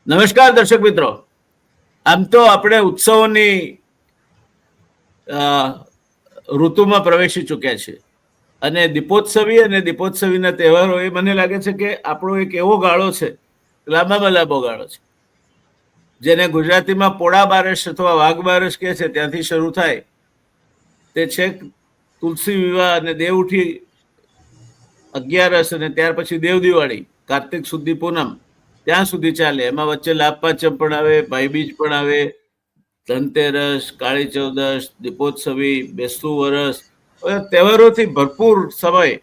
નમસ્કાર દર્શક મિત્રો. આમ તો આપણે ઉત્સવોની ઋતુમાં પ્રવેશી ચૂક્યા છે અને દીપોત્સવી અને દીપોત્સવીના તહેવારો એ મને લાગે છે કે આપણો એક એવો ગાળો છે, લાંબામાં લાંબો ગાળો છે, જેને ગુજરાતીમાં પોળા બારસ અથવા વાઘ બારસ કહે છે, ત્યાંથી શરૂ થાય તે છેક તુલસી વિવાહ અને દેવઉઠી અગિયારસ અને ત્યાર પછી દેવ દિવાળી કાર્તિક સુધી પૂનમ ત્યાં સુધી ચાલે. એમાં વચ્ચે લાભ પાંચમ પણ આવે, ભાઈબીજ પણ આવે, ધનતેરસ, કાળી ચૌદશ, દીપોત્સવી, બેસતું વરસ, તહેવારોથી ભરપૂર સમય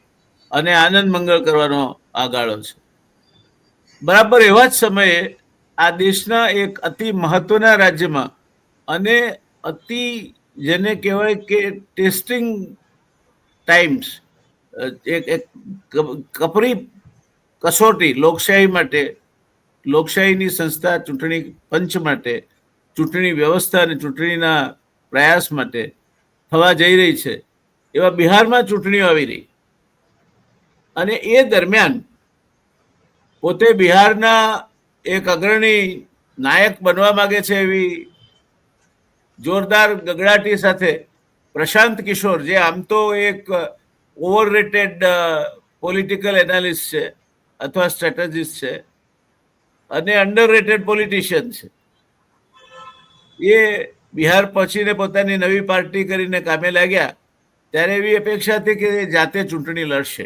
અને આનંદ મંગળ કરવાનો આ ગાળો છે. બરાબર એવા જ સમયે આ દેશના એક અતિ મહત્વના રાજ્યમાં અને અતિ જેને કહેવાય કે ટેસ્ટિંગ ટાઈમ્સ, એક કપરી કસોટી લોકશાહી માટે, લોકશાહીની સંસ્થા ચૂંટણી પંચ માટે, ચૂંટણી વ્યવસ્થા અને ચૂંટણીના પ્રયાસ માટે થવા જઈ રહી છે. એવા બિહારમાં ચૂંટણીઓ આવી રહી અને એ દરમિયાન પોતે બિહારના એક અગ્રણી નાયક બનવા માંગે છે એવી જોરદાર ગગડાટી સાથે પ્રશાંત કિશોર, જે આમ તો એક ઓવરરેટેડ પોલિટિકલ એનાલિસ્ટ છે અથવા સ્ટ્રેટેજિસ્ટ છે અને અંડરરેટેડ પોલિટિશિયન છે, એ બિહાર પહોંચીને પોતાની નવી પાર્ટી કરીને કામે લાગ્યા. ત્યારે એવી અપેક્ષા હતી કે જાતે ચૂંટણી લડશે,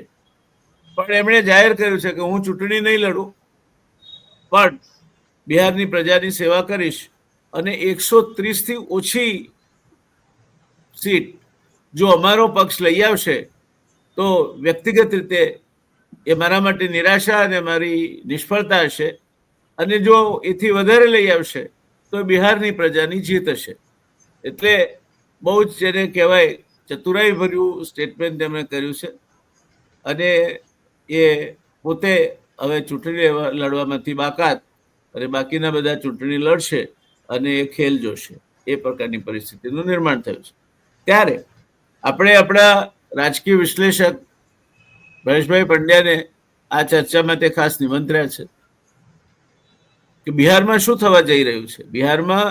પણ એમણે જાહેર કર્યું છે કે હું ચૂંટણી નહીં લડું, પણ બિહારની પ્રજાની સેવા કરીશ અને 130થી ઓછી સીટ જો અમારો પક્ષ લઈ આવશે તો વ્યક્તિગત રીતે એ મારા માટે નિરાશા અને મારી નિષ્ફળતા હશે, અને જો એથી વધારે લઈ આવશે તો બિહારની પ્રજાની જીત હશે. એટલે બહુ જ જેને કહેવાય ચતુરાઈ ભર્યું સ્ટેટમેન્ટ તેમણે કર્યું છે અને એ પોતે હવે ચૂંટણી લડવામાંથી બાકાત અને બાકીના બધા ચૂંટણી લડશે અને એ ખેલ જોશે. એ પ્રકારની પરિસ્થિતિનું નિર્માણ થયું છે. ત્યારે આપણે આપણા રાજકીય વિશ્લેષક મહેશભાઈ પંડ્યાને આ ચર્ચામાં તે ખાસ નિમંત્ર્યા છે કે બિહારમાં શું થવા જઈ રહ્યું છે. બિહારમાં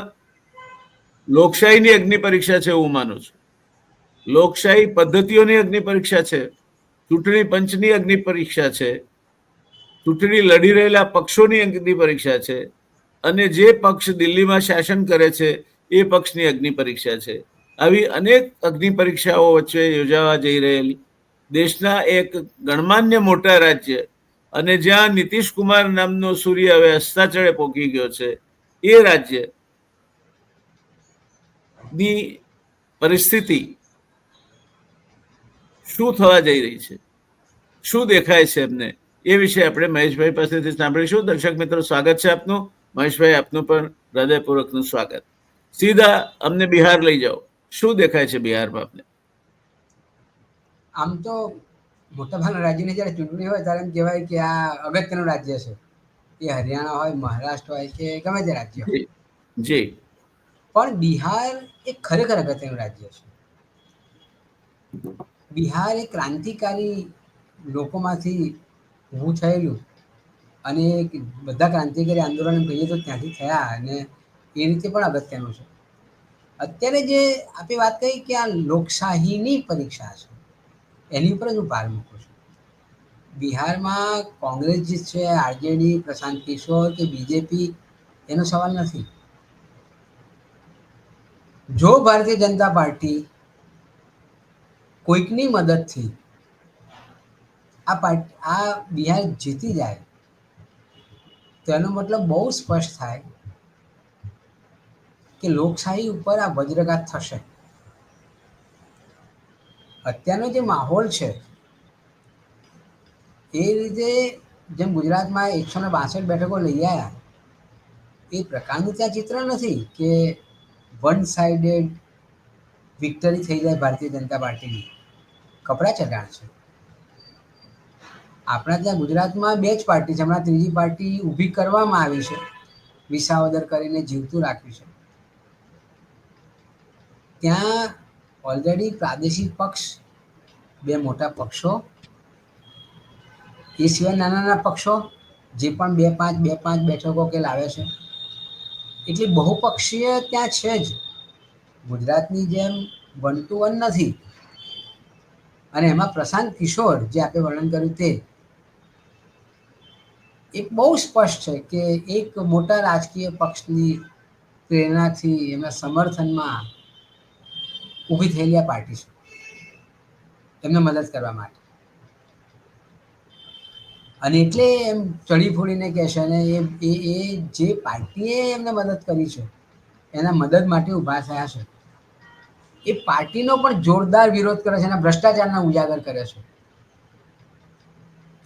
લોકશાહીની અગ્નિ પરીક્ષા છે એવું માનું છું. લોકશાહી પદ્ધતિઓની અગ્નિ પરીક્ષા છે, ચૂંટણી પંચની અગ્નિ પરીક્ષા છે, ચૂંટણી લડી રહેલા પક્ષોની અગ્નિ પરીક્ષા છે, અને જે પક્ષ દિલ્હીમાં શાસન કરે છે એ પક્ષની અગ્નિ પરીક્ષા છે. આવી અનેક અગ્નિ પરીક્ષાઓ વચ્ચે યોજાવા જઈ રહેલી દેશના એક ગણમાન્ય મોટા રાજ્ય અને જ્યાં નીતિશ કુમાર નામનો સૂર્ય હવે અસ્તાચળે પોકી ગયો છે, એ રાજ્યની પરિસ્થિતિ શું થવા જઈ રહી છે, શું દેખાય છે એમને, એ વિશે આપણે મહેશભાઈ પાસેથી સાંભળીશું. દર્શક મિત્રો, સ્વાગત છે આપનું. મહેશભાઈ, આપનું પણ હૃદયપૂર્વકનું સ્વાગત. સીધા અમને બિહાર લઈ જાઓ. શું દેખાય છે બિહારમાં આપને? આમ તો મોટાભાગના રાજ્યની જ્યારે ચૂંટણી હોય ત્યારે એમ કહેવાય કે આ અગત્યનું રાજ્ય છે. એ હરિયાણા હોય, મહારાષ્ટ્ર હોય કે ગમે તે રાજ્ય હોય. જી. પણ બિહાર એ ખરેખર અગત્યનું રાજ્ય છે. બિહાર એ ક્રાંતિકારી લોકોમાંથી ઊભું થયેલું અને બધા ક્રાંતિકારી આંદોલન કહીએ તો ત્યાંથી થયા અને એ રીતે પણ અગત્યનું છે. અત્યારે જે આપણે વાત કરી કે આ લોકશાહીની પરીક્ષા છે, એની ઉપર જ હું ભાર મૂકું છું. બિહારમાં કોંગ્રેસ જે છે, આરજેડી, પ્રશાંત કિશોર કે બીજેપી, એનો સવાલ નથી. જો ભારતીય જનતા પાર્ટી કોઈકની મદદથી આ બિહાર જીતી જાય તો એનો મતલબ બહુ સ્પષ્ટ થાય કે લોકશાહી ઉપર આ વજ્રઘાત થશે. અત્યારનો જે માહોલ છે એ રીતે જેમ ગુજરાતમાં 162 બેઠકો લઈ આવ્યા એ પ્રકારનું ત્યાં ચિત્ર નથી કે વન સાઇડેડ વિક્ટરી થઈ જાય ભારતીય જનતા પાર્ટીની. કપડા ચઢાણ છે. આપણા ત્યાં ગુજરાતમાં બે જ પાર્ટી છે, હમણાં ત્રીજી પાર્ટી ઊભી કરવામાં આવી છે, વિસાવદર કરીને જીવતું રાખ્યું છે. ત્યાં ઓલરેડી પ્રાદેશિક પક્ષ, બે મોટા પક્ષો, એ સિવાય નાના નાના પક્ષો જે પણ 2-5 બેઠકો કે લાવે છે, એટલી બહુપક્ષીય ત્યાં છે જ. ગુજરાતની જેમ 1 to 1 નથી. અને એમાં પ્રશાંત કિશોર જે આપણે વર્ણન કર્યું તે એક બહુ સ્પષ્ટ છે કે એક મોટા રાજકીય પક્ષની પ્રેરણાથી એમના સમર્થનમાં ઊભી થયેલી આ પાર્ટી છે, એમને મદદ કરવા માટે. અને એટલે એમ ચડી ફોડીને કહે છે, અને એ જે પાર્ટીએ એમને મદદ કરી છે એના મદદ માટે ઊભા થયા છે, એ પાર્ટીનો પણ જોરદાર વિરોધ કરે છે અને ભ્રષ્ટાચારના ઉજાગર કરે છે.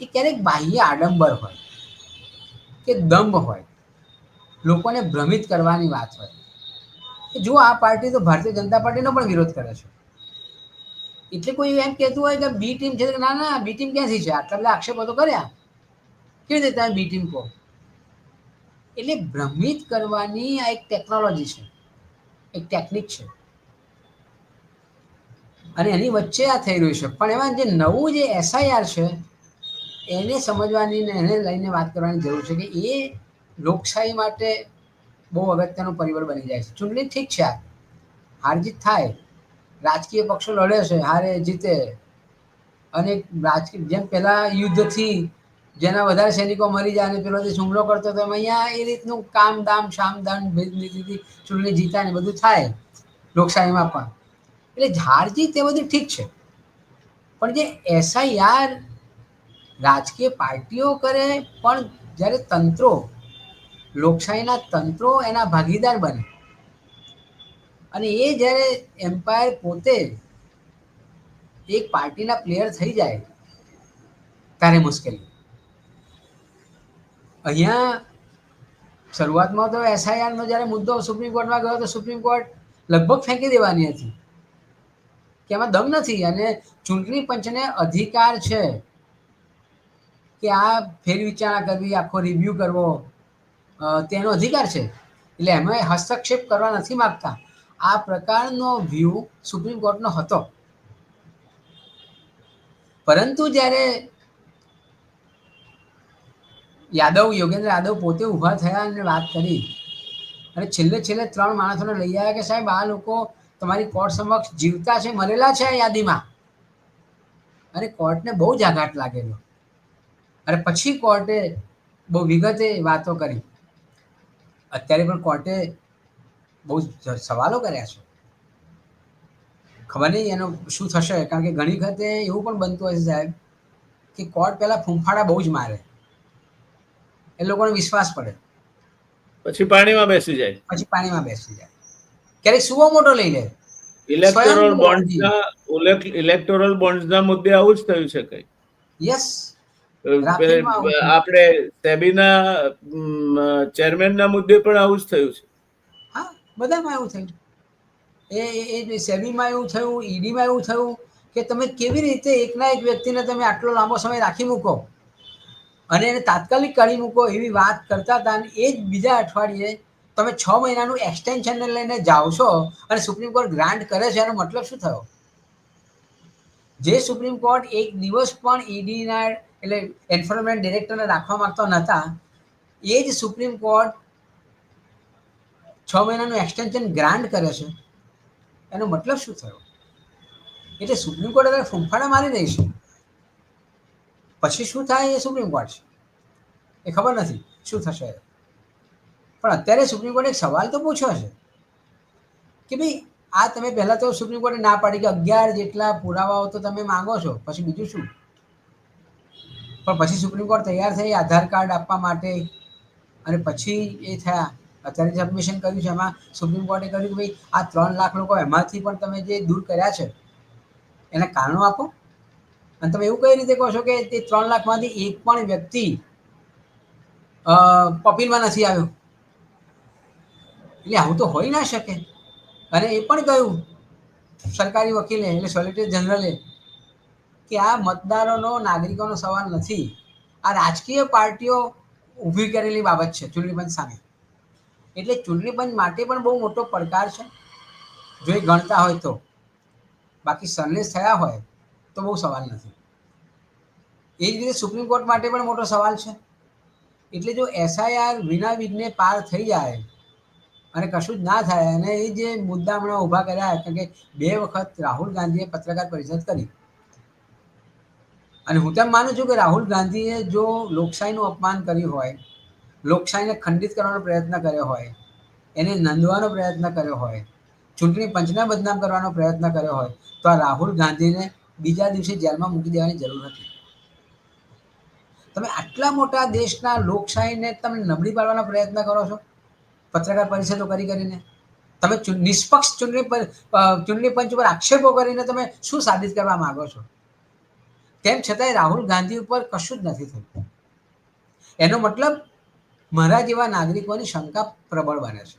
એ ક્યારેક બાહ્ય આડંબર હોય કે દંભ હોય, લોકોને ભ્રમિત કરવાની વાત હોય. જો આ પાર્ટી તો ભારતીય જનતા પાર્ટીનો પણ વિરોધ કરે છે. એટલે કોઈ એમ કહેતું હોય કે બી ટીમ છે, ના ના બી ટીમ ક્યાંથી છે, આટલા બધા આક્ષેપો તો કર્યા, કેવી રીતે તમે બી ટીમ કહો? એટલે ભ્રમિત કરવાની આ એક ટેકનોલોજી છે, એક ટેકનિક છે, અને એની વચ્ચે આ થઈ રહ્યું છે. પણ એમાં જે નવું જે એસઆઈઆર છે એને સમજવાની ને એને લઈને વાત કરવાની જરૂર છે કે એ લોકશાહી માટે બહુ અગત્યનું પરિબળ બની જાય છે. ચૂંટણી ઠીક છે, હાર જીત થાય, રાજકીય પક્ષો લડે છે, હારે જીતે, અને રાજકીય જેમ પેલા યુદ્ધથી જેના વધારે સૈનિકો મરી જાય અને પેલો દેશ હુમલો કરતો હતો, અહીંયા એ રીતનું કામ દામ શામ દામ ભેદનીતિથી ચૂંટણી જીતા ને બધું થાય લોકશાહીમાં પણ. એટલે હાર જીત એ બધી ઠીક છે, પણ જે એસઆઈઆર રાજકીય પાર્ટીઓ કરે, પણ જ્યારે તંત્રો, લોકશાહીના તંત્રો એના ભાગીદાર બને, અને એ જ્યારે એમ્પાયર પોતે એક પાર્ટીના પ્લેયર થઈ જાય ત્યારે મુશ્કેલી. અહીંયા શરૂઆતમાં તો એસઆઈઆરનો જ્યારે મુદ્દો સુપ્રીમ કોર્ટમાં ગયો તો સુપ્રીમ કોર્ટ લગભગ ફેંકી દેવાની હતી કે એમાં દમ નથી, અને ચૂંટણી પંચને અધિકાર છે કે આ ફેરવિચારણા કરવી, આખો રિવ્યુ કરવો, તેનો અધિકાર છે. એટલે એમાં હસ્તક્ષેપ કરવા નથી માગતા. આ પ્રકારનો વ્યૂ સુપ્રીમ કોર્ટનો હતો. પરંતુ જ્યારે યોગેન્દ્ર યાદવ પોતે ઊભા થયા અને વાત કરી, અને છેલ્લે 3 માણસોને લઈ આવ્યા કે સાહેબ આ લોકો તમારી કોર્ટ સમક્ષ જીવતા છે, મરેલા છે આ યાદીમાં, અને કોર્ટને બહુ જ આઘાત લાગેલો. અને પછી કોર્ટે બહુ વિગતે વાતો કરી. અત્યારે પણ કોર્ટે બહુ સવાલો કર્યા છે. ખબર નહીં એનો શું થશે, કારણ કે ઘણી વખતે એવું પણ બનતું હોય છે સાહેબ કે કોર્ટ પહેલા ફૂંફાડા બહુ જ મારે, એ લોકોને વિશ્વાસ પડે, પછી પાણીમાં બેસી જાય. પછી પાણીમાં બેસી જાય, ક્યારેક સુવો મોટો લઈ લે. ઇલેક્ટોરલ બોન્ડ્સના મુદ્દે આવું જ થયું છે કઈ. યસ, રાફેલમાં આવું થયું. આપણે સેબીના ચેરમેનના મુદ્દે પણ આવું જ થયું છે. હા, બધામાં એવું થયું. એ સેબીમાં એવું થયું, ઈડીમાં એવું થયું કે તમે કેવી રીતે એકના એક વ્યક્તિને તમે આટલો લાંબો સમય રાખી મૂકો અને એને તાત્કાલિક કાઢી મૂકો એવી વાત કરતા હતા, અને એ જ બીજા અઠવાડિયે તમે 6 મહિનાનું એક્સટેન્શનને લઈને જાઓ છો અને સુપ્રીમ કોર્ટ ગ્રાન્ટ કરે છે. એનો મતલબ શું થયો? જે સુપ્રીમ કોર્ટ એક દિવસ પણ ઈડીના એટલે એન્ફોર્સમેન્ટ ડિરેક્ટરને રાખવા માંગતો નહોતા, એ જ સુપ્રીમ કોર્ટ 6 મહિનાનું એક્સટેન્શન ગ્રાન્ટ કરે છે. એનો મતલબ શું થયો? એટલે સુપ્રીમ કોર્ટ અત્યારે ફૂંફાડા મારી રહી છે. પછી શું થાય એ સુપ્રીમ કોર્ટ છે, એ ખબર નથી શું થશે. પણ અત્યારે સુપ્રીમ કોર્ટે એક સવાલ તો પૂછ્યો છે કે ભાઈ આ તમે પહેલા તો સુપ્રીમ કોર્ટે ના પાડી કે 11 જેટલા પુરાવાઓ તો તમે માંગો છો, પછી બીજું શું? પણ પછી સુપ્રીમ કોર્ટ તૈયાર થઈ આધાર કાર્ડ આપવા માટે, અને પછી એ થયા. અત્યારે સબમિશન કર્યું છે એમાં સુપ્રીમ કોર્ટે કહ્યું કે ભાઈ આ 3 લાખ લોકો એમાંથી પણ તમે જે દૂર કર્યા છે એના કારણો આપો. અને તમે એવું કઈ રીતે કહો છો કે તે 3 લાખમાંથી એક પણ વ્યક્તિ પપીલમાં નથી આવ્યો? એટલે આવું તો હોઈ ના શકે. અને એ પણ કહ્યું સરકારી વકીલે એટલે સોલિસિટર જનરલે કે આ મતદારોનો, નાગરિકોનો સવાલ નથી, આ રાજકીય પાર્ટીઓ ઊભી કરેલી બાબત છે ચૂંટણી પંચ સામે. એટલે ચૂંટણી પંચ માટે પણ બહુ મોટો પડકાર છે જો એ ગણતા હોય તો. બાકી સરલેસ થયા હોય તો બહુ સવાલ નથી. એ જ રીતે સુપ્રીમ કોર્ટ માટે પણ મોટો સવાલ છે એટલે જો એસઆઈઆર વિના વિઘ્ને પાર થઈ જાય અને કશું જ ના થાય, અને એ જે મુદ્દા હમણાં ઊભા કર્યા, કારણ કે 2 વખત રાહુલ ગાંધીએ પત્રકાર પરિષદ કરી, અને હું તેમ માનું છું કે રાહુલ ગાંધીએ જો લોકશાહીનું અપમાન કર્યું હોય, લોકશાહીને ખંડિત કરવાનો પ્રયત્ન કર્યો હોય, એને નંદવાનો પ્રયત્ન કર્યો હોય, ચૂંટણી પંચને બદનામ કરવાનો પ્રયત્ન કર્યો હોય, તો આ રાહુલ ગાંધીને બીજા દિવસે જેલમાં મૂકી દેવાની જરૂર હતી. તમે આટલા મોટા દેશના લોકશાહીને તમે નબળી પાડવાનો પ્રયત્ન કરો છો પત્રકાર પરિષદો કરીને. તમે નિષ્પક્ષ ચૂંટણી પંચ ઉપર આક્ષેપો કરીને તમે શું સાબિત કરવા માંગો છો? તેમ છતાંય રાહુલ ગાંધી ઉપર કશું જ નથી થયું. એનો મતલબ મારા જેવા નાગરિકોની શંકા પ્રબળ બને છે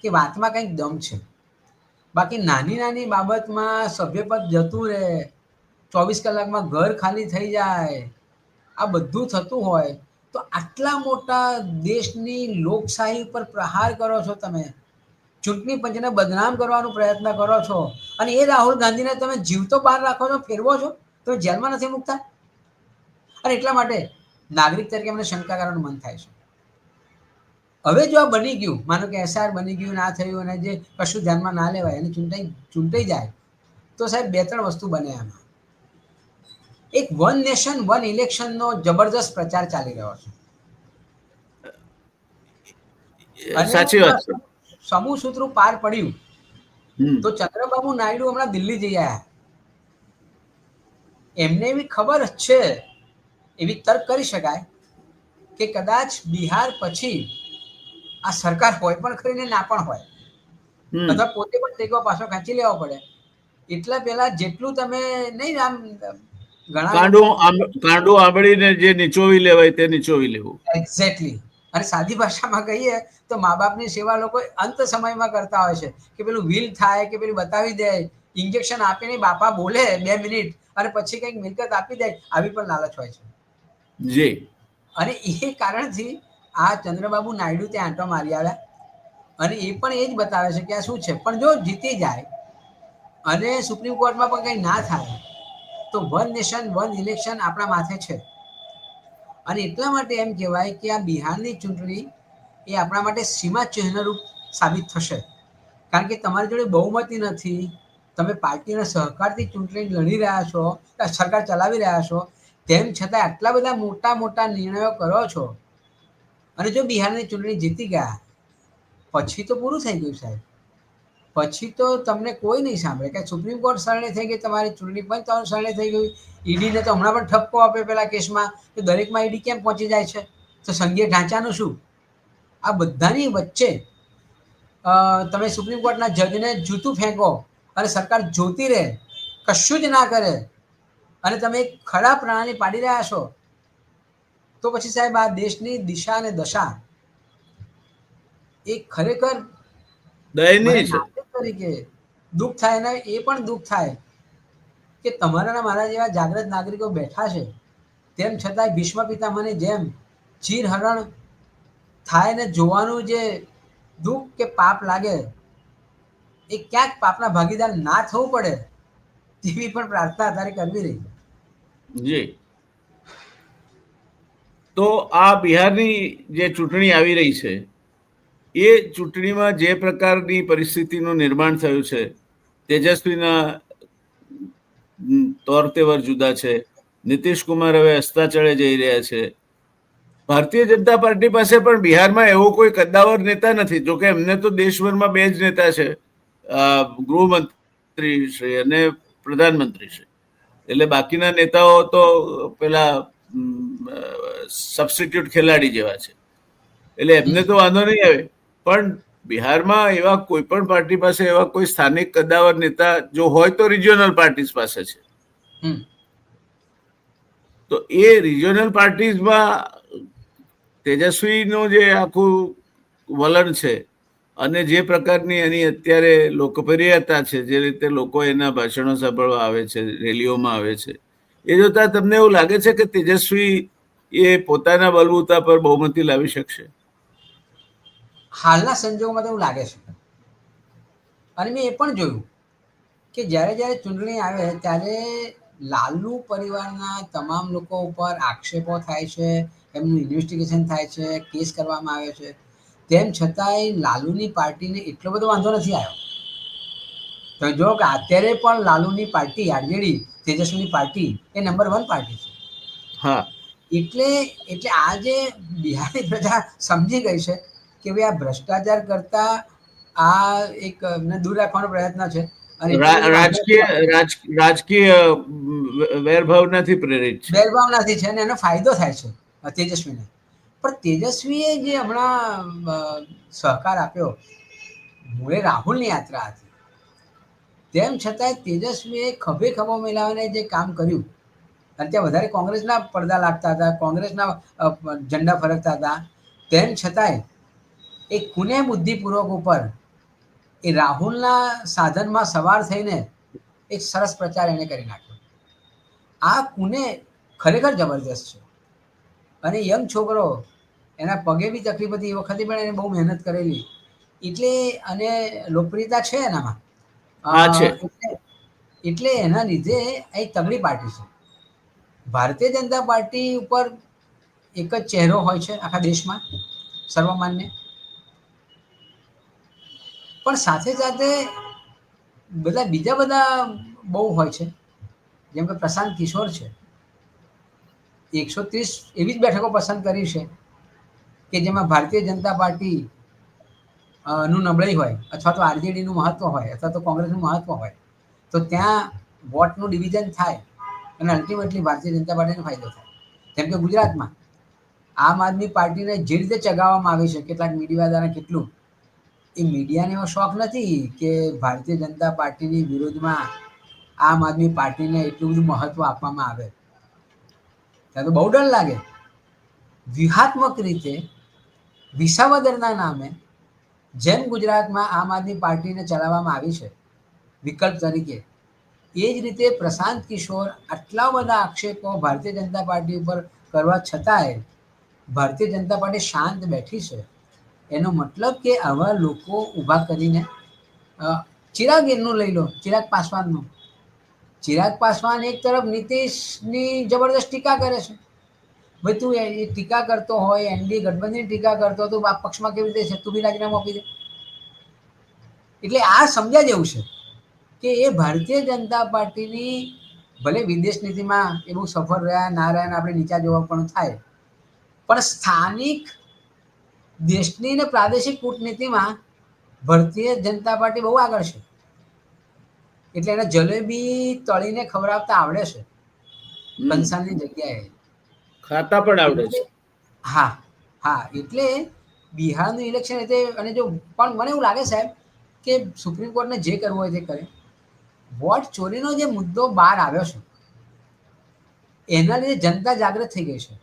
કે વાતમાં કંઈક દમ છે. બાકી નાની નાની બાબતમાં સભ્યપદ જતું રહે, 24 કલાકમાં ઘર ખાલી થઈ જાય, આ બધું થતું હોય તો આટલા મોટા દેશની લોકશાહી ઉપર પ્રહાર કરો છો તમે, ચૂંટણી પંચને બદનામ કરવાનો પ્રયત્ન કરો છો, અને એ રાહુલ ગાંધીને તમે જીવતો બહાર રાખો છો, ફેરવો છો, તમે જેલમાં નથી મૂકતા. અને એટલા માટે નાગરિક તરીકે મને શંકા કરવાનું મન થાય છે. હવે જો આ બની ગયું, માનો કે એસઆર બની ગયું, ના થયું, અને જે કશું ધ્યાનમાં ના લેવાય અને ચૂંટાઈ જાય, તો સાહેબ 2-3 વસ્તુ બને એમાં. એક વન નેશન વન ઇલેક્શનનો જબરદસ્ત પ્રચાર ચાલી રહ્યો છે, અને સાચી વાત છે. સમૂહ સૂત્રું પાર પડ્યું. હમ. તો ચંદ્રબાબુ નાયડુ હમણાં દિલ્હી જઈ આવ્યા. એમને એવી ખબર જ છે, એવી તર્ક કરી શકાય કે કદાચ બિહાર પછી આ સરકાર હોય પણ ખરી ને ના પણ હોય, અથવા પોતે પણ ટેકો પાછો ખેંચી લેવો પડે. એટલા પહેલા જેટલું તમે નહીં આમ ઘણા લોકો કાંડું આંબળીને જે નીચોવી લેવાય તે નીચોવી લેવું. એક્ઝેક્ટલી. અને સાદી ભાષામાં કહીએ તો મા બાપની સેવા લોકો અંત સમયમાં કરતા હોય છે, કે પેલું વ્હીલ થાય કે પેલું બતાવી દે, ઇન્જેક્શન આપીને બાપા બોલે 2 મિનિટ અને પછી કંઈક મિલકત આપી દે, આવી પણ લાલચ હોય છે. જી. અને એ કારણથી આ ચંદ્રબાબુ નાયડુ ત્યાં આંટો મારી આવ્યા, અને એ પણ એ જ બતાવે છે કે આ શું છે. પણ જો જીતી જાય અને સુપ્રીમ કોર્ટમાં પણ કંઈ ના થાય, તો વન નેશન વન ઇલેક્શન આપણા માથે છે. અને એટલા માટે એમ કહેવાય કે આ બિહારની ચૂંટણી એ આપણા માટે સીમા ચિહ્નરૂપ સાબિત થશે. કારણ કે તમારી જોડે બહુમતી નથી, તમે પાર્ટીના સહકારથી ચૂંટણી લડી રહ્યા છો, સરકાર ચલાવી રહ્યા છો, તેમ છતાં આટલા બધા મોટા મોટા નિર્ણયો કરો છો, અને જો બિહારની ચૂંટણી જીતી ગયા પછી તો પૂરું થઈ ગયું સાહેબ. પછી તો તમને કોઈ નહીં સાંભળે કે સુપ્રીમ કોર્ટ શરણે થઈ ગઈ, તમારી ચૂંટણી પંચ શરણે થઈ ગયું. ઈડીને તો હમણાં પણ ઠપકો આપે પેલા કેસમાં, તો દરેકમાં ઈડી કેમ પહોંચી જાય છે? તો સંઘીય ઢાંચાનું શું? આ બધાની વચ્ચે તમે સુપ્રીમ કોર્ટના જજને જૂતું ફેંકો અને સરકાર જોતી રહે, કશું જ ના કરે, અને તમે એક ખરાબ પ્રણાલી પાડી રહ્યા છો, તો પછી સાહેબ આ દેશની દિશા અને દશા એ ખરેખર મને દયનીય છે. નાગરિક તરીકે દુઃખ થાય, ને એ પણ દુઃખ થાય કે તમારા મારા જેવા જાગૃત નાગરિકો બેઠા છે, તેમ છતાંય ભીષ્મ પિતામહની જેમ ચીરહરણ થાય ને જોવાનું જે દુઃખ કે પાપ લાગે, એ ક્યાંક પાપના ભાગીદાર ના થવું પડે તેવી પણ પ્રાર્થના અત્યારે કરવી રહી. જી. તો આ બિહારની જે ચૂંટણી આવી રહી છે, એ ચૂંટણીમાં જે પ્રકારની પરિસ્થિતિનું નિર્માણ થયું છે, તેજસ્વીના તોર તેવર જુદા છે, નીતિશ કુમાર હવે અસ્તાચળે જઈ રહ્યા છે. ભારતીય જનતા પાર્ટી પાસે પણ બિહારમાં એવો કોઈ કદ્દાવર નેતા નથી. જોકે એમને તો દેશભરમાં 2 જ નેતા છે, ગૃહમંત્રી શ્રી અને પ્રધાનમંત્રી શ્રી. એટલે બાકીના નેતાઓ તો પેલા સબસ્ટિટ્યુટ ખેલાડી જેવા છે, એટલે એમને તો વાંધો નહીં આવે. પણ બિહારમાં એવા કોઈ પણ પાર્ટી પાસે એવા કોઈ સ્થાનિક કદ્દાવર નેતા જો હોય તો રિજિયોનલ પાર્ટીઝ પાસે છે. તો એ રિજિયોનલ પાર્ટીઝમાં તેજસ્વીનું જે આખું વલણ છે, અને જે પ્રકારની એની અત્યારે લોકપ્રિયતા છે, જે રીતે લોકો એના ભાષણો સાંભળવા આવે છે, રેલીઓમાં આવે છે, એ જોતા તમને એવું લાગે છે કે તેજસ્વી એ પોતાના બલબૂતા પર બહુમતી લાવી શકશે? હાલના સંજોગોમાં તો એવું લાગે છે. અને મેં એ પણ જોયું કે જ્યારે જ્યારે ચૂંટણી આવે ત્યારે લાલુ પરિવારના તમામ લોકો ઉપર આક્ષેપો થાય છે, એમનું ઇન્વેસ્ટિગેશન થાય છે, કેસ કરવામાં આવે છે, તેમ છતાંય લાલુની પાર્ટીને એટલો બધો વાંધો નથી આવ્યો. તો જો કે અત્યારે પણ લાલુની પાર્ટી આરજેડી તેજસ્વીની પાર્ટી એ નંબર 1 પાર્ટી છે. હા, એટલે એટલે આ જે બિહારની પ્રજા સમજી ગઈ છે કે ભાઈ આ ભ્રષ્ટાચાર કરતા આ એક ને દૂર રાખવાનો પ્રયત્ન છે. અને એટલો બધો વાંધો નથી આવ્યો. રાજકીય વેરભાવનાથી પ્રેરિત છે. બેરભાવનાથી છે અને એનો ફાયદો થાય છે તેજસ્વીને. પણ તેજસ્વીએ જે હમણાં સહકાર આપ્યો, મૂળે રાહુલની યાત્રા હતી, તેમ છતાંય તેજસ્વીએ ખભે ખભો મિલાવીને જે કામ કર્યું, અને ત્યાં વધારે કોંગ્રેસના પડદા લાગતા હતા, કોંગ્રેસના ઝંડા ફરકતા હતા, તેમ છતાંય એ કુને બુદ્ધિપૂર્વક ઉપર એ રાહુલના સાધનમાં સવાર થઈને એક સરસ પ્રચાર એને કરી નાખ્યો. આ કુને ખરેખર જબરદસ્ત છે. અને યંગ છોકરો, એના પગે બી તકલીફ હતી એ વખતે પણ એને બહુ મહેનત કરેલી, એટલે અને લોકપ્રિયતા છે એનામાં. હા છે. એટલે એના લીધે એક તગડી પાર્ટી છે. ભારતીય જનતા પાર્ટી ઉપર એક જ ચહેરો હોય છે આખા દેશમાં, સર્વમાન્ય. પણ સાથે સાથે બીજા બધા બહુ હોય છે. જેમ કે પ્રશાંત કિશોર છે, 130 એવી જ બેઠકો પસંદ કરી છે કે જેમાં ભારતીય જનતા પાર્ટી નું નબળાઈ હોય, અથવા તો આરજેડીનું મહત્વ હોય, અથવા તો કોંગ્રેસનું મહત્વ હોય, તો ત્યાં વોટનું ડિવિઝન થાય અને અલ્ટિમેટલી ભારતીય જનતા પાર્ટીને ફાયદો થાય. જેમ કે ગુજરાતમાં આમ આદમી પાર્ટીને જે રીતે ચગાવવામાં આવે છે, કેટલાક મીડિયા દ્વારા કેટલું, એ મીડિયાને એવો શોખ નથી કે ભારતીય જનતા પાર્ટીની વિરોધમાં આમ આદમી પાર્ટીને એટલું બધું મહત્વ આપવામાં આવે. ત્યાં તો બહુ ડર લાગે. વ્યૂહાત્મક રીતે વિસાવદરના નામે જેમ ગુજરાતમાં આમ આદમી પાર્ટીને ચલાવવામાં આવી છે વિકલ્પ તરીકે, એ જ રીતે પ્રશાંત કિશોર આટલા બધા આક્ષેપો ભારતીય જનતા પાર્ટી ઉપર કરવા છતાંય ભારતીય જનતા પાર્ટી શાંત બેઠી છે. એનો મતલબ કે આવા લોકો ઊભા કરીને, ચિરાગનું લઈ લો, ચિરાગ પાસવાનનું. ચિરાગ પાસવાન એક તરફ નીતિશની જબરદસ્ત ટીકા કરે છે. ભાઈ તું એ ટીકા કરતો હોય, એનડીએ ગઠબંધનની ટીકા કરતો હોય, તો આ પક્ષમાં કેવી રીતે છે? તું બી રાજીનામું આપી દે. એટલે આ સમજ્યા જેવું છે કે એ ભારતીય જનતા પાર્ટીની ભલે વિદેશ નીતિમાં એ બહુ સફળ રહ્યા ના રહ્યા, આપણે નીચા જોવા પણ થાય, પણ સ્થાનિક દેશની ને પ્રાદેશિક કૂટનીતિમાં ભારતીય જનતા પાર્ટી બહુ આગળ છે. એટલે એને જલેબી તળીને ખવડાવતા આવડે છે કંસારની જગ્યાએ. ખાતા પણ આવડે એટલે છે. હા, હા, એટલે બિહારનું ઇલેક્શન એટલે, અને જો પણ મને એવું લાગે સાહેબ કે સુપ્રીમ કોર્ટને જે કરવું હોય તે કરે. વોટ ચોરીનો જે મુદ્દો બહાર આવ્યો છે, એના લીધે જનતા જાગૃત થઈ ગઈ છે.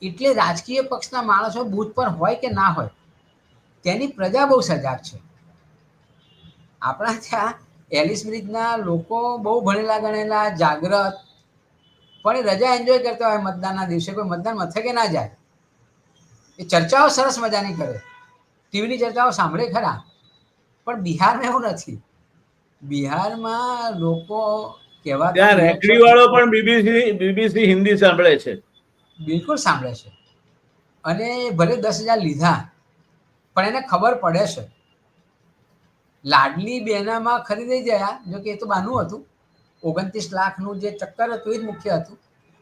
એટલે રાજકીય પક્ષના માણસો બૂથ પર હોય કે ના હોય, તેની પ્રજા બહુ સજાગ છે. આપણા ત્યાં એલિસ બ્રિજના લોકો બહુ ભણેલા ગણેલા, જાગ્રત, પણ એ રજા એન્જોય કરતા હોય મતદાનના દિવસે. કોઈ મતદાન મથકે ના જાય, એ ચર્ચાઓ સરસ મજાની કરે, ટીવીની ચર્ચાઓ સાંભળે ખરા, પણ બિહારમાં એવું નથી. બિહારમાં લોકો કહેવાતા ત્યાં રેકડી વાળો મૂર્ખ પણ બીબીસી હિન્દી સાંભળે છે. બિલકુલ સાંભળે છે. અને ભલે 10,000 લીધા, પણ એને ખબર પડે છે. લાડલી બેનામાં ખરીદી ગયા, જો કે એ તો બાનું હતું, 29 લાખનું જે ચક્કર હતું એ જ મુખ્ય હતું.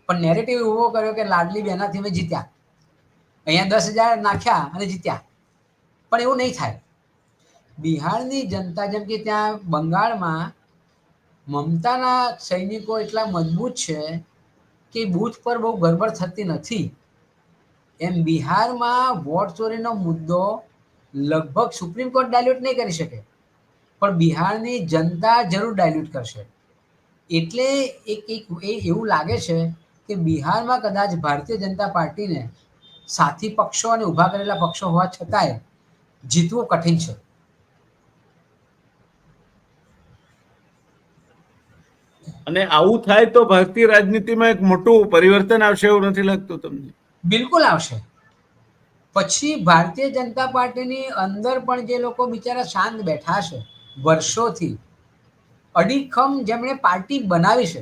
પણ નેરેટિવ ઉભો કર્યો કે લાડલી બેનાથી અમે જીત્યા, અહીંયા 10,000 નાખ્યા અને જીત્યા. પણ એવું નહીં થાય. બિહારની જનતા, જેમ કે ત્યાં બંગાળમાં મમતાના સૈનિકો એટલા મજબૂત છે કે બૂથ પર બહુ ગડબડ થતી નથી. એમ બિહારમાં વોટ ચોરીનો મુદ્દો લગભગ સુપ્રીમ કોર્ટ ડાયલ્યુટ નહીં કરી શકે, પણ બિહારની જનતા જરૂર ડાયલ્યુટ કરશે. એટલે એવું લાગે છે કે બિહારમાં કદાચ ભારતીય જનતા પાર્ટીને સાથી પક્ષો અને ઊભા કરેલા પક્ષો હોવા છતાંય જીતવું કઠિન છે. અને આવું થાય તો ભારતીય રાજનીતિમાં એક મોટું પરિવર્તન આવશે એવું નથી લાગતું તમને? બિલકુલ આવશે. પછી ભારતીય જનતા પાર્ટીની અંદર પણ જે લોકો બિચારા શાંત બેઠા છે વર્ષોથી, અડીખમ જેમણે પાર્ટી બનાવી છે,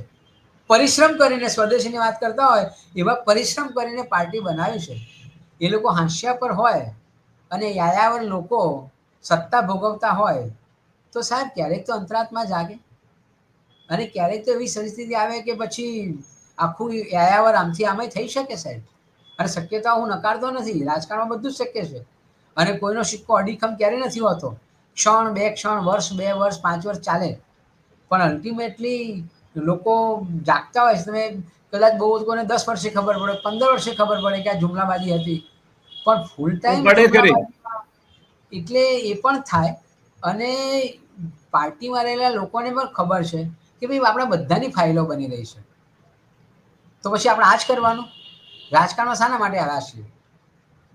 પરિશ્રમ કરીને, સ્વદેશીની વાત કરતા હોય એવા પરિશ્રમ કરીને પાર્ટી બનાવી છે. એ લોકો હાંસિયા પર હોય અને યાયાવર લોકો સત્તા ભોગવતા હોય તો સાહેબ ક્યારેક તો અંતરાત્મા જાગે, અને ક્યારેક તો એવી પરિસ્થિતિ આવે કે પછી આખું યાયાવર આમથી આમે થઈ શકે સાહેબ. અને શક્યતા હું નકારતો નથી, રાજકારણમાં બધું જ શક્ય છે. અને કોઈનો સિક્કો અડીખમ ક્યારેય નથી હોતો. ક્ષણ, 2 ક્ષણ, વર્ષ, 2 વર્ષ, 5 વર્ષ ચાલે, પણ અલ્ટિમેટલી લોકો જાગતા હોય છે. તમે કદાચ બહુ કોઈને 10 વર્ષે ખબર પડે, 15 વર્ષે ખબર પડે કે આ જુમલાબાજી હતી, પણ ફૂલ ટાઈમ પડે ખરી. જુમલાબાજીમાં એટલે એ પણ થાય. અને પાર્ટીમાં રહેલા લોકોને પણ ખબર છે કે ભાઈ આપણા બધાની ફાઇલો બની રહી છે, તો પછી આપણે આ જ કરવાનું. રાજકારણમાં શાના માટે આવ્યા છીએ?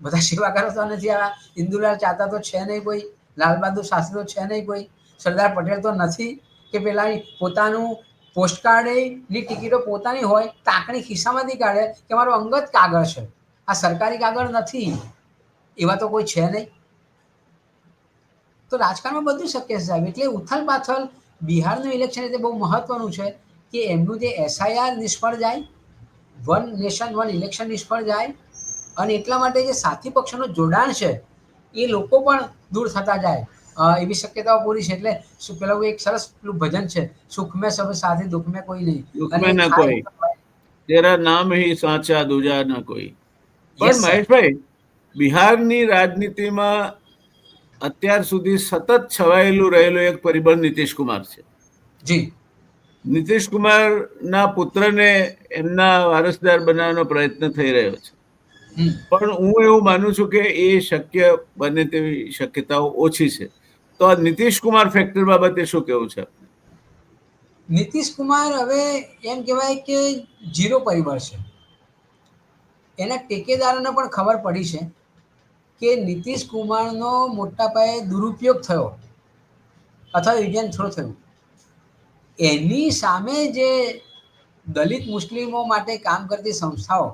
બધા સેવા કરો તો નથી આવ્યા. ઇન્દુલાલ ચાહતા તો છે નહીં કોઈ, લાલબહાદુર શાસ્ત્રી તો છે નહીં કોઈ, સરદાર પટેલ તો નથી કે પેલા પોતાનું પોસ્ટકાર્ડની ટિકિટો પોતાની હોય, તાકણી ખિસ્સામાંથી કાઢે કે મારો અંગત કાગળ છે, આ સરકારી કાગળ નથી, એવા તો કોઈ છે નહીં. તો રાજકારણમાં બધું શક્ય છે સાહેબ. એટલે ઉથલ પાથલ બિહારનું ઇલેક્શન એટલે બહુ મહત્વનું છે કે એમનું જે SIR નિષ્ફળ જાય, વન નેશન વન ઇલેક્શન નિષ્ફળ જાય, અને એટલા માટે જે સાથી પક્ષોનું જોડાણ છે એ લોકો પણ દૂર થતા જાય, એવી શક્યતાઓ પૂરી છે. એટલે પેલું એક સરસ પેલું ભજન છે, સુખ મેં સબ સાથી, દુઃખ મેં કોઈ નહીં. દુઃખ અને મેં ના થાય કોઈ, તેરા નામ હી સાચા, દૂજા ના કોઈ. પણ યસ સર. મહેશભાઈ, બિહારની રાજનીતિમાં અત્યાર સુધી સતત છવાયેલું રહેલું એક પરિબળ નીતિશ કુમાર છે. જી. નીતિશ કુમારના પુત્રને એમના વારસદાર બનાવવાનો પ્રયત્ન થઈ રહ્યો છે, પણ હું એવું માનું છું કે એ શક્ય બને તેવી શક્યતાઓ ઓછી છે. તો આ નીતિશ કુમાર ફેક્ટર બાબતે શું કેવું છે? નીતિશ કુમાર હવે એમ કહેવાય કે 0 પરિબળ છે. એના ટેકેદારોને પણ ખબર પડી છે કે નીતિશ કુમારનો મોટા પાયે દુરુપયોગ થયો અથવા યુઝ થ્રો થયું. એની સામે જે દલિત મુસ્લિમો માટે કામ કરતી સંસ્થાઓ,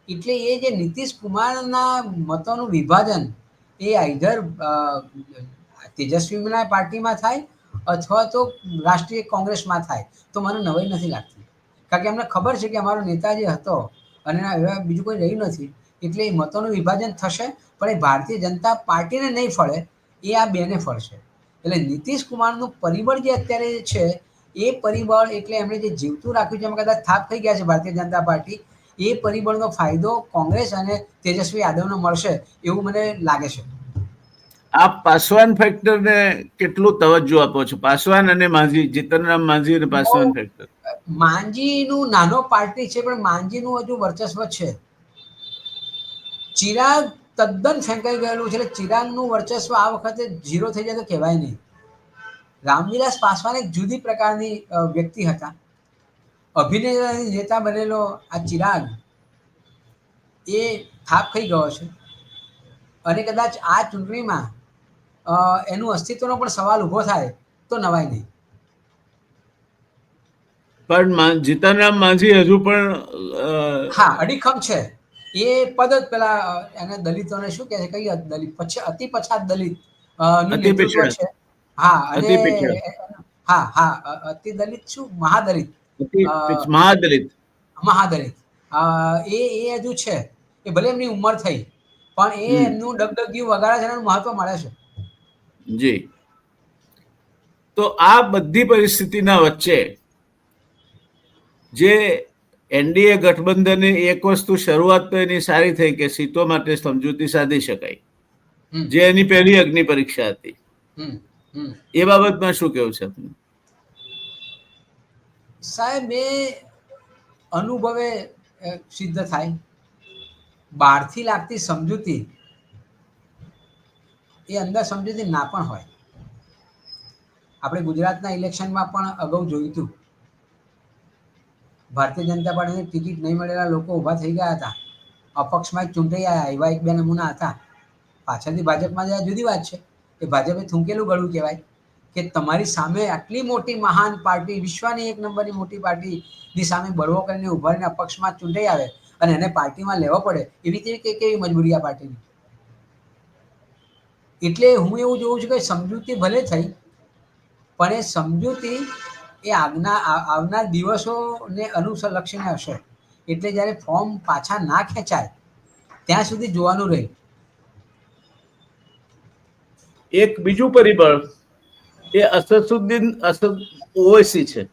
એટલે એ જે નીતિશ કુમારના મતોનું વિભાજન એ આઈધર તેજસ્વીના પાર્ટીમાં થાય અથવા તો રાષ્ટ્રીય કોંગ્રેસમાં થાય, તો મને નવાઈ નથી લાગતી. કારણ કે એમને ખબર છે કે અમારો નેતા જે હતો અને હવે બીજું કોઈ રહ્યું નથી, એટલે એ મતોનું વિભાજન થશે, પણ એ ભારતીય જનતા પાર્ટીને નહીં ફળે, એ આ બેને ફળશે. એટલે નીતિશ કુમારનું પરિબળ જે અત્યારે છે એ પરિબળ, એટલે એમણે જે જીવતું રાખ્યું છે, એમાં કદાચ થાપ થઈ ગયા છે ભારતીય જનતા પાર્ટી, એ પરિબળનો ફાયદો કોંગ્રેસ અને તેજસ્વી યાદવને મળશે એવું મને લાગે છે. આપ પાસવાન ફેક્ટરને કેટલું તવજ્જો આપો છો? પાસવાન અને માંઝી, જીતનરામ માંઝી અને પાસવાન ફેક્ટર. માંઝીનું નાનો પાર્ટી છે, પણ માંઝીનું હજુ વર્ચસ્વ છે. ચિરાગ તદ્દન ફેંકાઈ ગયેલું છે, એટલે ચિરાગનું વર્ચસ્વ આ વખતે 0 થઈ જાય તો કહેવાય નહીં. રામવિલાસ પાસવાન એક જુદી પ્રકારની વ્યક્તિ હતા. અભિનેતાની નેતા બનેલો આ ચિરાગ એ થાપ ખાઈ ગયો છે, અને કદાચ આ ચૂંટણીમાં એનું અસ્તિત્વનો પણ સવાલ ઊભો થાય તો નવાય નહીં. પણ જીતનરામ માંઝી હજુ પણ હા, અડીખમ છે. એ પદ જ પેલા એને દલિતોને શું કહે છે, કઈ દલિત અતિ પછાત દલિત નું અતિ નેતૃત્વ પિછડા, છે. હા, અને અતિ પિછડા, હા હા, અતિ દલિત શું મહાદલિત, મહાદલિત. મહાદલિત, એ હજુ છે. એ ભલે એમની ઉંમર થઈ, પણ એ એમનું ડગડગિયું વગાડે છે, એનું મહત્વ મળે છે. જી. તો આ બધી પરિસ્થિતિના વચ્ચે જે એનડીએ ગઠબંધને એક વસ્તુ શરૂઆત તો એની સારી થઈ કે સીટો માટે સમજૂતી સાધી શકાય, જે એની પહેલી અગ્નિ પરીક્ષા હતી. એ બાબતમાં શું કેવું છે આપનું? સાહેબ, એ અનુભવે સિદ્ધ થાય. બહારથી લાગતી સમજૂતી એ અંદર સમજૂતી ના પણ હોય. આપણે ગુજરાતના ઇલેક્શનમાં પણ અગાઉ જોયું હતું. ભારતીય જનતા પાર્ટીની ટિકિટ નહીં મળેલા લોકો ઊભા થઈ ગયા હતા, અપક્ષમાં એક ચૂંટાઈ આવ્યા, એવા 1-2 નમૂના હતા. પાછળથી ભાજપમાં જયા જુદી વાત છે, એ ભાજપે થૂંકેલું ગળું કહેવાય કે તમારી સામે આટલી મોટી મહાન પાર્ટી, વિશ્વની 1 નંબરની મોટી પાર્ટીની સામે બળવો કરીને ઊભા રહીને અપક્ષમાં ચૂંટાઈ આવે અને એને પાર્ટીમાં લેવો પડે, એવી કેવી મજબૂરી આ પાર્ટીની. એટલે હું એવું જોઉં છું કે સમજૂતી ભલે થઈ, પણ એ સમજૂતી એ આવનાર દિવસોને અનુલક્ષીને હશે. એટલે જ્યારે ફોર્મ પાછા ના ખેંચાય ત્યાં સુધી જોવાનું રહે. એક બીજું પરિબળ એ અસદુદ્દીન ઓવૈસી છે.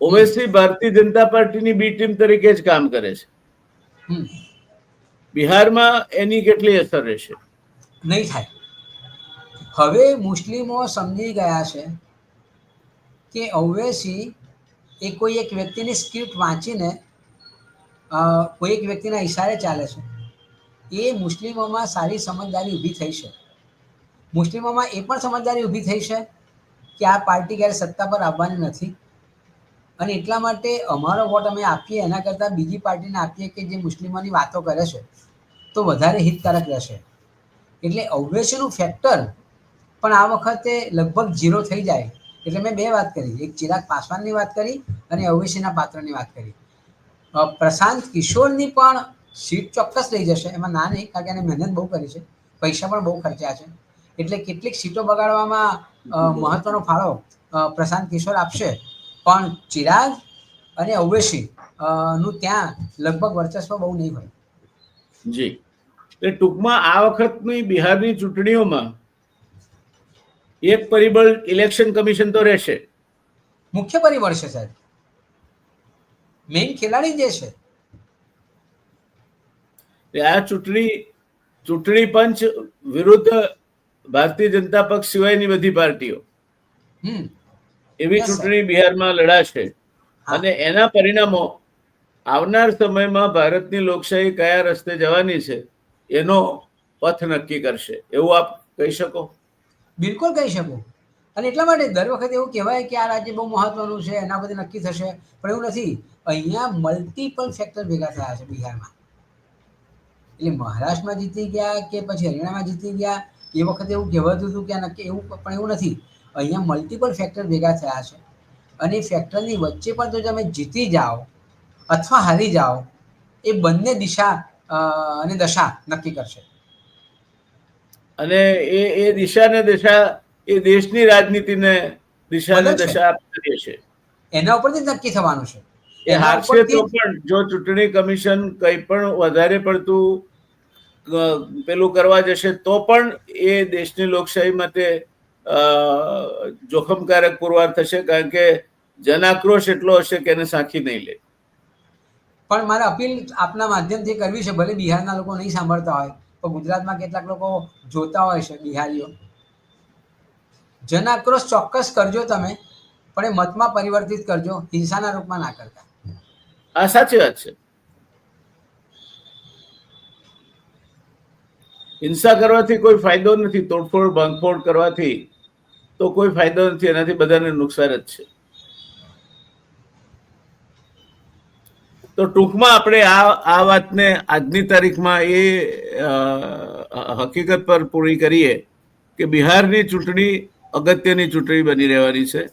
ઓવૈસી ભારતીય જનતા પાર્ટીની બી ટીમ તરીકે જ કામ કરે છે. હમ. બિહારમાં એની કેટલી અસર રહેશે? નહીં થાય. હવે મુસ્લિમો સમજી ગયા છે કે ઓવૈસી એ કોઈ એક વ્યક્તિની સ્ક્રિપ્ટ વાંચીને કોઈ એક વ્યક્તિના ઈશારે ચાલે છે. એ મુસ્લિમોમાં સારી સમજદારી ઊભી થઈ છે. મુસ્લિમોમાં એ પણ સમજદારી ઊભી થઈ છે કે આ પાર્ટી ક્યારે સત્તા પર આવવાની નથી, અને એટલા માટે અમારો વોટ અમે આપીએ એના કરતાં બીજી પાર્ટીને આપીએ કે જે મુસ્લિમોની વાતો કરે છે તો વધારે હિતકારક રહેશે. એટલે ઓવૈસીનું ફેક્ટર પણ આ વખતે લગભગ 0 થઈ જાય. એટલે મેં 2 વાત કરી, એક ચિરાગ પાસવાનની વાત કરી અને ઓવૈસીના પાત્રની વાત કરી. પ્રશાંત કિશોરની પણ સીટ ચોક્કસ લઈ જશે, એમાં ના નહીં, કારણ કે એને મહેનત બહુ કરી છે, પૈસા પણ બહુ ખર્ચ્યા છે. એટલે કેટલીક સીટો બગાડવામાં મહત્વનો ફાળો પ્રશાંત કિશોર આપશે. પણ ચિરાગ અને ઓવૈસી નું ત્યાં લગભગ વર્ચસ્વ બહુ નહીં હોય. જી, એટલે ટૂંકમાં આ વખતની બિહારની ચૂંટણીઓમાં એક પરિબળ ઇલેક્શન કમિશન તો રહેશે. મુખ્ય પરિબળ છે સાહેબ, મેઇન ખેલાડી જે છે. આ ચૂંટણી પંચ વિરુદ્ધ ભારતીય જનતા પક્ષ સિવાયની બધી પાર્ટીઓ એવી ચૂંટણી બિહારમાં લડાશે, અને એના પરિણામો આવનાર સમયમાં ભારતની લોકશાહી કયા રસ્તે જવાની છે એનો પથ નક્કી કરશે, એવું આપ કહી શકો? બિલકુલ કહી શકું. અને એટલા માટે દર વખતે એવું કહેવાય કે આ રાજ્ય બહુ મહત્વનું છે, એના બધે નક્કી થશે, પણ એવું નથી. અહીંયા મલ્ટિપલ ફેક્ટર ભેગા થયા છે બિહારમાં. એટલે મહારાષ્ટ્રમાં જીતી ગયા કે પછી હરિયાણામાં જીતી ગયા એ વખતે એવું કહેવાતું હતું કે નક્કી, એવું પણ એવું નથી. અહીંયા મલ્ટિપલ ફેક્ટર ભેગા થયા છે, અને એ ફેક્ટરની વચ્ચે પણ જો તમે જીતી જાઓ અથવા હારી જાઓ, એ બંને દિશા અને દશા નક્કી કરશે. અને એ દિશા ને દશા એ દેશની રાજનીતિને દિશા ને દશા આપતી છે. એના ઉપરથી જ નક્કી થવાનું છે. એ હારશે તો પણ જો ચૂંટણી કમિશન કંઈ પણ વધારે પડતું પેલું કરવા જશે તો પણ એ દેશની લોકશાહી માટે જોખમકારક પુરવાર થશે, કારણ કે જનાક્રોશ એટલો હશે કે એને સાંખી નહીં લે. પણ મારે અપીલ આપના માધ્યમથી કરવી છે, ભલે બિહારના લોકો નહીં સાંભળતા હોય તો ગુજરાતમાં કેટલાક લોકો જોતા હોય છે, બિહારીઓ. જનાક્રોશ ચોક્કસ કરજો તમે, પણ એ મતમાં પરિવર્તિત કરજો, હિંસાના રૂપમાં ના કરતા. આ સાચી વાત છે. હિંસા કરવાથી કોઈ ફાયદો નથી, તોડફોડ ભાંગફોડ કરવાથી તો કોઈ ફાયદો નથી, એનાથી બધાને નુકસાન જ છે. તો ટૂંકમાં આપણે આ વાતને આજની તારીખમાં એ હકીકત પર પૂરી કરીએ કે બિહારની ચૂંટણી અગત્યની ચૂંટણી બની રહેવાની છે.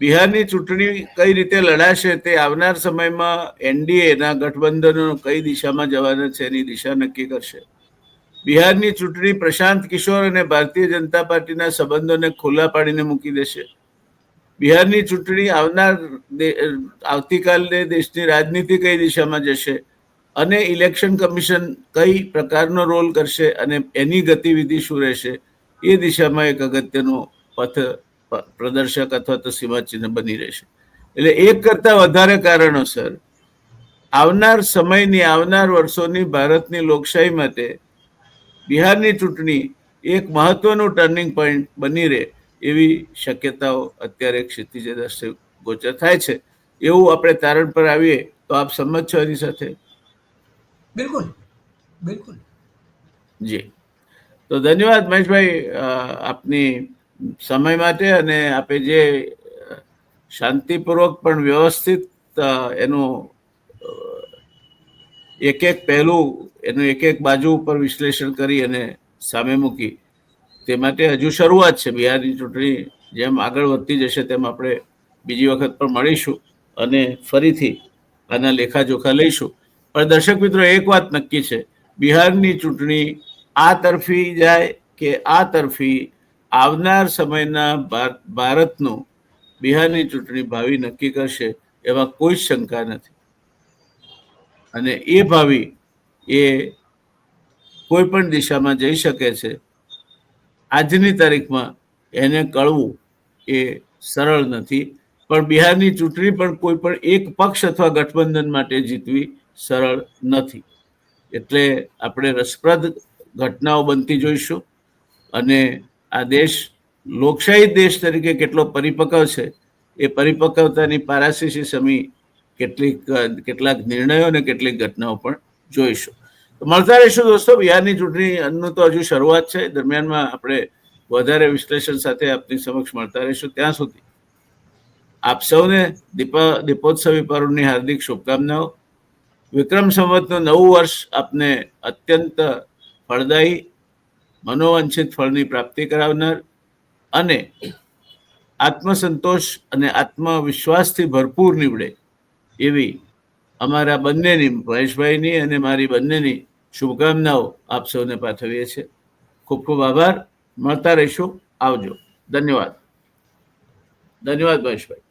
બિહારની ચૂંટણી કઈ રીતે લડાશે તે આવનાર સમયમાં એનડીએના ગઠબંધનો કઈ દિશામાં જવાના છે એની દિશા નક્કી કરશે. બિહારની ચૂંટણી પ્રશાંત કિશોર અને ભારતીય જનતા પાર્ટીના સંબંધોને ખુલ્લા પાડીને મૂકી દેશે. બિહારની ચૂંટણી આવતીકાલે દેશની રાજનીતિ કઈ દિશામાં જશે અને ઇલેક્શન કમિશન કઈ પ્રકારનો રોલ કરશે અને એની ગતિવિધિ શું રહેશે એ દિશામાં એક અગત્યનો પથ પ્રદર્શક અથવા તો સીમાચિહ્ન બની રહેશે. એટલે એક કરતા વધારે કારણોસર આવનાર સમયની, આવનાર વર્ષોની ભારતની લોકશાહી માટે બિહારની ચૂંટણી એક મહત્વનું ટર્નિંગ પોઈન્ટ બની રહે એવી શક્યતાઓ અત્યારે ક્ષિતિજે દર્શે ગોચર થાય છે. એવું આપણે તારણ પર આવીએ તો આપ સંમત છો એની સાથે? બિલકુલ, બિલકુલ. જી, તો ધન્યવાદ મહેશભાઈ આપની સમય માટે, અને આપે જે શાંતિપૂર્વક પણ વ્યવસ્થિત એનું એક એક પહેલું, એનું એક એક બાજુ ઉપર વિશ્લેષણ કરી અને સામે મૂકી, તે માટે હજુ શરૂઆત છે. બિહારની ચૂંટણી જેમ આગળ વધતી જશે તેમ આપણે બીજી વખત પણ મળીશું અને ફરીથી આના લેખાજોખા લઈશું. પણ દર્શક મિત્રો, એક વાત નક્કી છે, બિહારની ચૂંટણી આ તરફી જાય કે આ તરફી આવનાર સમયના ભારતનું બિહારની ચૂંટણી ભાવિ નક્કી કરશે એમાં કોઈ શંકા નથી. અને એ ભાવિ એ કોઈ પણ દિશામાં જઈ શકે છે. આજની તારીખમાં એને કળવું એ સરળ નથી, પણ બિહારની ચૂંટણી પણ કોઈ પણ એક પક્ષ અથવા ગઠબંધન માટે જીતવી સરળ નથી. એટલે આપણે રસપ્રદ ઘટનાઓ બનતી જોઈશું અને આ દેશ લોકશાહી દેશ તરીકે કેટલો પરિપક્વ છે એ પરિપક્વતાની પારાશીશી સમી કેટલાક નિર્ણયો અને કેટલીક ઘટનાઓ પણ જોઈશું. તો મળતા રહીશું દોસ્તો. બિહારની ચૂંટણીનું તો હજુ શરૂઆત છે. દરમિયાનમાં આપણે વધારે વિશ્લેષણ સાથે આપની સમક્ષ મળતા રહીશું. ત્યાં સુધી આપ સૌને દીપોત્સવી પર્વની હાર્દિક શુભકામનાઓ. વિક્રમ સંવતનું નવું વર્ષ આપને અત્યંત ફળદાયી, મનોવાંછિત ફળની પ્રાપ્તિ કરાવનાર અને આત્મસંતોષ અને આત્મવિશ્વાસથી ભરપૂર નીવડે એવી અમારા બંનેની, મહેશભાઈની અને મારી બંનેની શુભકામનાઓ આપ સૌને પાઠવીએ છીએ. ખૂબ ખૂબ આભાર. મળતા રહીશું. આવજો. ધન્યવાદ. ધન્યવાદ મહેશભાઈ.